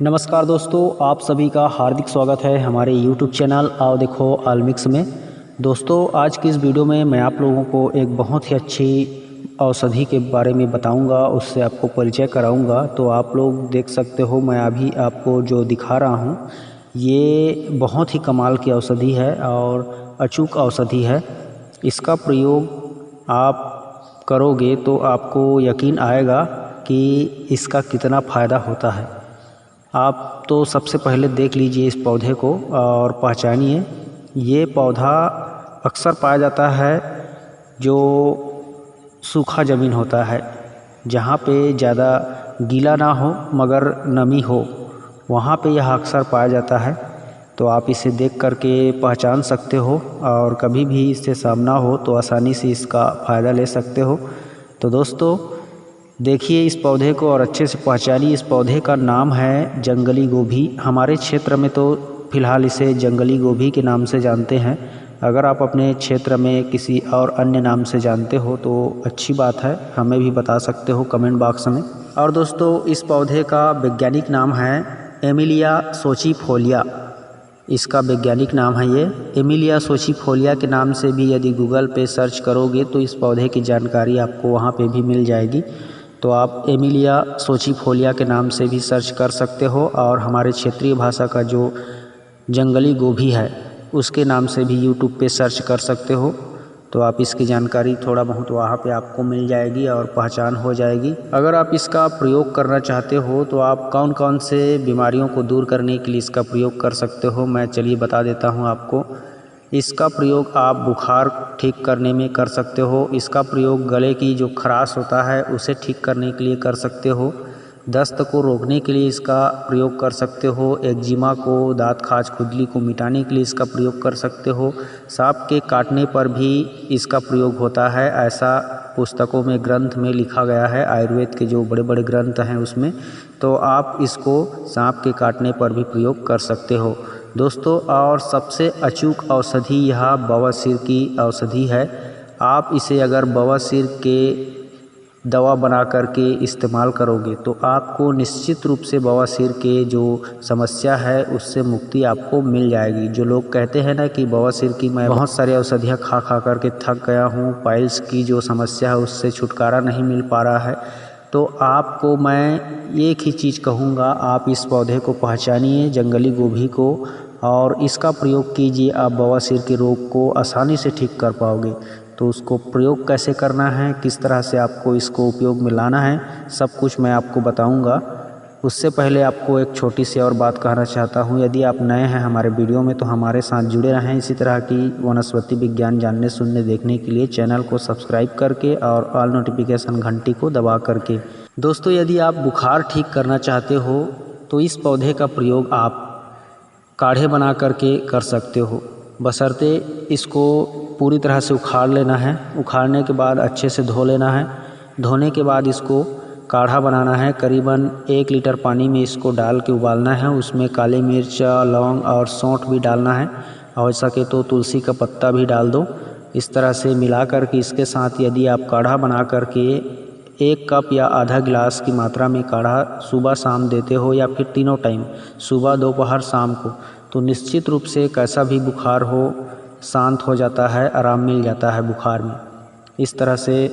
नमस्कार दोस्तों, आप सभी का हार्दिक स्वागत है हमारे YouTube चैनल आओ देखो आलमिक्स में। दोस्तों, आज की इस वीडियो में मैं आप लोगों को एक बहुत ही अच्छी औषधि के बारे में बताऊंगा, उससे आपको परिचय कराऊंगा। तो आप लोग देख सकते हो, मैं अभी आपको जो दिखा रहा हूं, ये बहुत ही कमाल की औषधि है और अचूक औषधि है। इसका प्रयोग आप करोगे तो आपको यकीन आएगा कि इसका कितना फ़ायदा होता है। आप तो सबसे पहले देख लीजिए इस पौधे को और पहचानिए। ये पौधा अक्सर पाया जाता है जो सूखा ज़मीन होता है, जहाँ पे ज़्यादा गीला ना हो मगर नमी हो, वहाँ पे यह अक्सर पाया जाता है। तो आप इसे देख करके पहचान सकते हो और कभी भी इससे सामना हो तो आसानी से इसका फ़ायदा ले सकते हो। तो दोस्तों, देखिए इस पौधे को और अच्छे से पहचानिए। इस पौधे का नाम है जंगली गोभी। हमारे क्षेत्र में तो फ़िलहाल इसे जंगली गोभी के नाम से जानते हैं। अगर आप अपने क्षेत्र में किसी और अन्य नाम से जानते हो तो अच्छी बात है, हमें भी बता सकते हो कमेंट बॉक्स में। और दोस्तों, इस पौधे का वैज्ञानिक नाम है एमिलिया सोचिफोलिया। इसका वैज्ञानिक नाम है ये एमिलिया सोचिफोलिया के नाम से भी यदि गूगल पे सर्च करोगे तो इस पौधे की जानकारी आपको वहाँ पे भी मिल जाएगी। तो आप एमिलिया सोचिफोलिया के नाम से भी सर्च कर सकते हो और हमारे क्षेत्रीय भाषा का जो जंगली गोभी है उसके नाम से भी यूट्यूब पे सर्च कर सकते हो। तो आप इसकी जानकारी थोड़ा बहुत वहाँ पे आपको मिल जाएगी और पहचान हो जाएगी। अगर आप इसका प्रयोग करना चाहते हो तो आप कौन कौन से बीमारियों को दूर करने के लिए इसका प्रयोग कर सकते हो, मैं चलिए बता देता हूँ आपको। इसका प्रयोग आप बुखार ठीक करने में कर सकते हो। इसका प्रयोग गले की जो खराश होता है उसे ठीक करने के लिए कर सकते हो। दस्त को रोकने के लिए इसका प्रयोग कर सकते हो। एक्जिमा को, दांत खाज खुजली को मिटाने के लिए इसका प्रयोग कर सकते हो। सांप के काटने पर भी इसका प्रयोग होता है, ऐसा पुस्तकों में ग्रंथ में लिखा गया है, आयुर्वेद के जो बड़े बड़े ग्रंथ हैं उसमें। तो आप इसको सांप के काटने पर भी प्रयोग कर सकते हो दोस्तों। और सबसे अचूक औषधि यह बवासीर की औषधि है। आप इसे अगर बवासीर के दवा बना करके इस्तेमाल करोगे तो आपको निश्चित रूप से बवासीर के जो समस्या है उससे मुक्ति आपको मिल जाएगी। जो लोग कहते हैं ना कि बवासीर की मैं बहुत सारी औषधियाँ खा खा करके थक गया हूँ, पाइल्स की जो समस्या है उससे छुटकारा नहीं मिल पा रहा है, तो आपको मैं एक ही चीज़ कहूँगा, आप इस पौधे को पहचानिए, जंगली गोभी को, और इसका प्रयोग कीजिए। आप बवासीर के रोग को आसानी से ठीक कर पाओगे। तो उसको प्रयोग कैसे करना है, किस तरह से आपको इसको उपयोग में लाना है, सब कुछ मैं आपको बताऊंगा। उससे पहले आपको एक छोटी सी और बात कहना चाहता हूँ। यदि आप नए हैं हमारे वीडियो में तो हमारे साथ जुड़े रहें इसी तरह की वनस्पति विज्ञान जानने सुनने देखने के लिए चैनल को सब्सक्राइब करके और ऑल नोटिफिकेशन घंटी को दबा करके। दोस्तों, यदि आप बुखार ठीक करना चाहते हो तो इस पौधे का प्रयोग आप काढ़े बना करके कर सकते हो, बशर्ते इसको पूरी तरह से उखाड़ लेना है। उखाड़ने के बाद अच्छे से धो लेना है। धोने के बाद इसको काढ़ा बनाना है। करीबन 1 लीटर पानी में इसको डाल के उबालना है। उसमें काली मिर्च, लौंग और सौंठ भी डालना है। हो सके तो तुलसी का पत्ता भी डाल दो। इस तरह से मिला करके इसके साथ यदि आप काढ़ा बना करके 1 कप या आधा गिलास की मात्रा में काढ़ा सुबह शाम देते हो या फिर तीनों टाइम सुबह दोपहर शाम को, तो निश्चित रूप से कैसा भी बुखार हो शांत हो जाता है, आराम मिल जाता है बुखार में। इस तरह से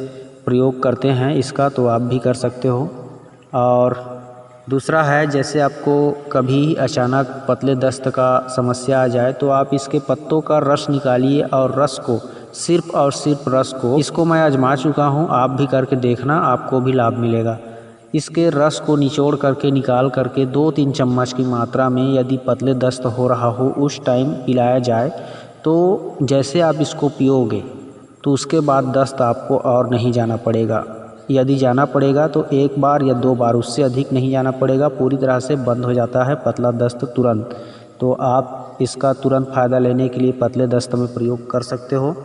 प्रयोग करते हैं इसका, तो आप भी कर सकते हो। और दूसरा है, जैसे आपको कभी अचानक पतले दस्त का समस्या आ जाए तो आप इसके पत्तों का रस निकालिए और रस को सिर्फ और सिर्फ रस को, इसको मैं आजमा चुका हूँ, आप भी करके देखना, आपको भी लाभ मिलेगा। इसके रस को निचोड़ करके निकाल करके 2-3 चम्मच की मात्रा में यदि पतले दस्त हो रहा हो उस टाइम पिलाया जाए तो जैसे आप इसको पियोगे तो उसके बाद दस्त आपको और नहीं जाना पड़ेगा। यदि जाना पड़ेगा तो 1 बार या 2 बार, उससे अधिक नहीं जाना पड़ेगा। पूरी तरह से बंद हो जाता है पतला दस्त तुरंत। तो आप इसका तुरंत फ़ायदा लेने के लिए पतले दस्त में प्रयोग कर सकते हो।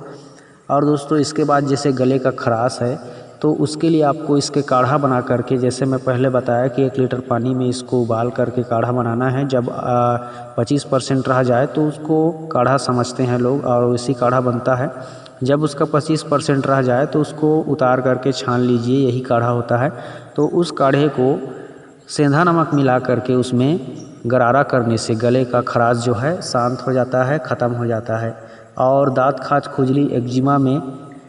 और दोस्तों, इसके बाद जैसे गले का खराश है तो उसके लिए आपको इसके काढ़ा बना करके, जैसे मैं पहले बताया कि 1 लीटर पानी में इसको उबाल करके काढ़ा बनाना है। जब 25% रह जाए तो उसको काढ़ा समझते हैं लोग और उसी काढ़ा बनता है। जब उसका 25% रह जाए तो उसको उतार करके छान लीजिए, यही काढ़ा होता है। तो उस काढ़े को सेंधा नमक मिला करके उसमें गरारा करने से गले का खराश जो है शांत हो जाता है, ख़त्म हो जाता है। और दाँत खाज खुजली एक्जिमा में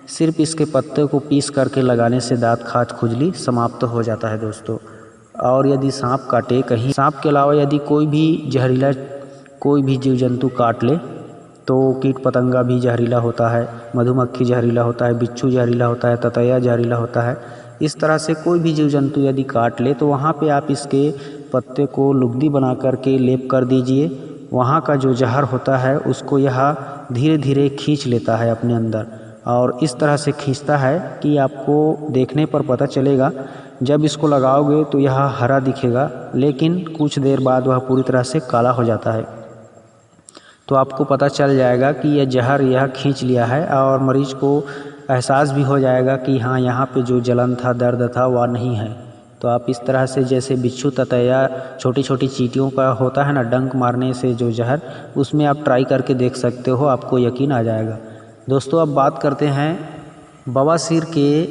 सिर्फ इसके पत्ते को पीस करके लगाने से दाँत खाज खुजली समाप्त हो जाता है दोस्तों। और यदि सांप काटे, कहीं सांप के अलावा यदि कोई भी जहरीला कोई भी जीव जंतु काट ले तो कीट पतंगा भी जहरीला होता है, मधुमक्खी जहरीला होता है, बिच्छू जहरीला होता है, ततैया जहरीला होता है। इस तरह से कोई भी जीव जंतु यदि काट ले तो वहाँ पे आप इसके पत्ते को लुगदी बना करके लेप कर दीजिए। वहाँ का जो जहर होता है उसको यह धीरे धीरे खींच लेता है अपने अंदर, और इस तरह से खींचता है कि आपको देखने पर पता चलेगा। जब इसको लगाओगे तो यह हरा दिखेगा, लेकिन कुछ देर बाद वह पूरी तरह से काला हो जाता है। तो आपको पता चल जाएगा कि यह जहर यह खींच लिया है, और मरीज को एहसास भी हो जाएगा कि हाँ, यहाँ पे जो जलन था, दर्द था, वह नहीं है। तो आप इस तरह से, जैसे बिच्छू, ततैया, छोटी छोटी चींटियों का होता है ना डंक मारने से जो जहर, उसमें आप ट्राई करके देख सकते हो, आपको यकीन आ जाएगा। दोस्तों अब बात करते हैं बवासीर के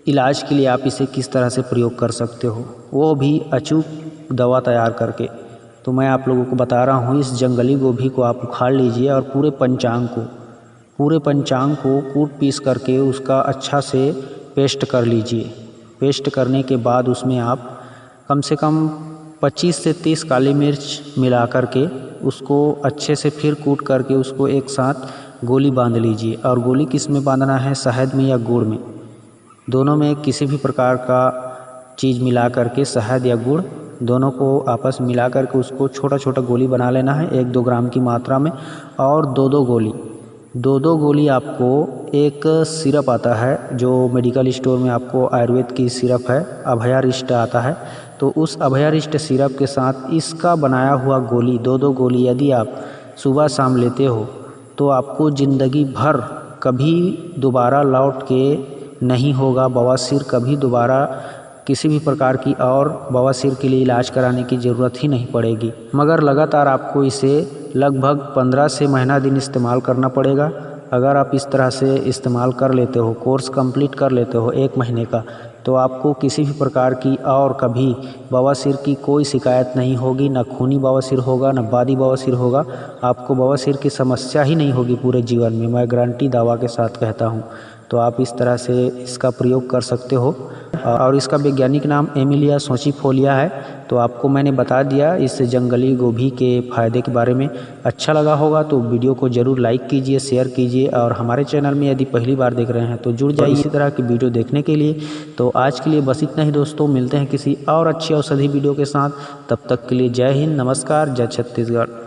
इलाज के लिए आप इसे किस तरह से प्रयोग कर सकते हो, वो भी अचूक दवा तैयार करके। तो मैं आप लोगों को बता रहा हूँ, इस जंगली गोभी को आप उखाड़ लीजिए और पूरे पंचांग को कूट पीस करके उसका अच्छा से पेस्ट कर लीजिए। पेस्ट करने के बाद उसमें आप कम से कम 25 से 30 काली मिर्च मिला करके उसको अच्छे से फिर कूट करके उसको एक साथ गोली बांध लीजिए। और गोली किस में बांधना है, शहद में या गुड़ में, दोनों में किसी भी प्रकार का चीज़ मिला करके, शहद या गुड़ दोनों को आपस में मिला करके उसको छोटा छोटा गोली बना लेना है 1-2 ग्राम की मात्रा में। और दो दो गोली आपको, एक सिरप आता है जो मेडिकल स्टोर में आपको आयुर्वेद की सिरप है, अभयारिष्ट आता है, तो उस अभयारिष्ट सिरप के साथ इसका बनाया हुआ गोली, दो गोली यदि आप सुबह शाम लेते हो तो आपको ज़िंदगी भर कभी दोबारा लौट के नहीं होगा बवासीर, कभी दोबारा किसी भी प्रकार की और बवासीर के लिए इलाज कराने की ज़रूरत ही नहीं पड़ेगी। मगर लगातार आपको इसे लगभग 15 से महीना दिन इस्तेमाल करना पड़ेगा। अगर आप इस तरह से इस्तेमाल कर लेते हो, कोर्स कंप्लीट कर लेते हो 1 महीने का, तो आपको किसी भी प्रकार की और कभी बवासीर की कोई शिकायत नहीं होगी। ना खूनी बवासीर होगा, ना बादी बवासीर होगा। आपको बवासीर की समस्या ही नहीं होगी पूरे जीवन में, मैं गारंटी दावा के साथ कहता हूँ। तो आप इस तरह से इसका प्रयोग कर सकते हो। और इसका वैज्ञानिक नाम एमिलिया सोचिफोलिया है। तो आपको मैंने बता दिया इस जंगली गोभी के फ़ायदे के बारे में। अच्छा लगा होगा तो वीडियो को ज़रूर लाइक कीजिए, शेयर कीजिए, और हमारे चैनल में यदि पहली बार देख रहे हैं तो जुड़ जाइए इसी तरह की वीडियो देखने के लिए। तो आज के लिए बस इतना ही दोस्तों, मिलते हैं किसी और अच्छी औषधि वीडियो के साथ। तब तक के लिए जय हिंद, नमस्कार, जय छत्तीसगढ़।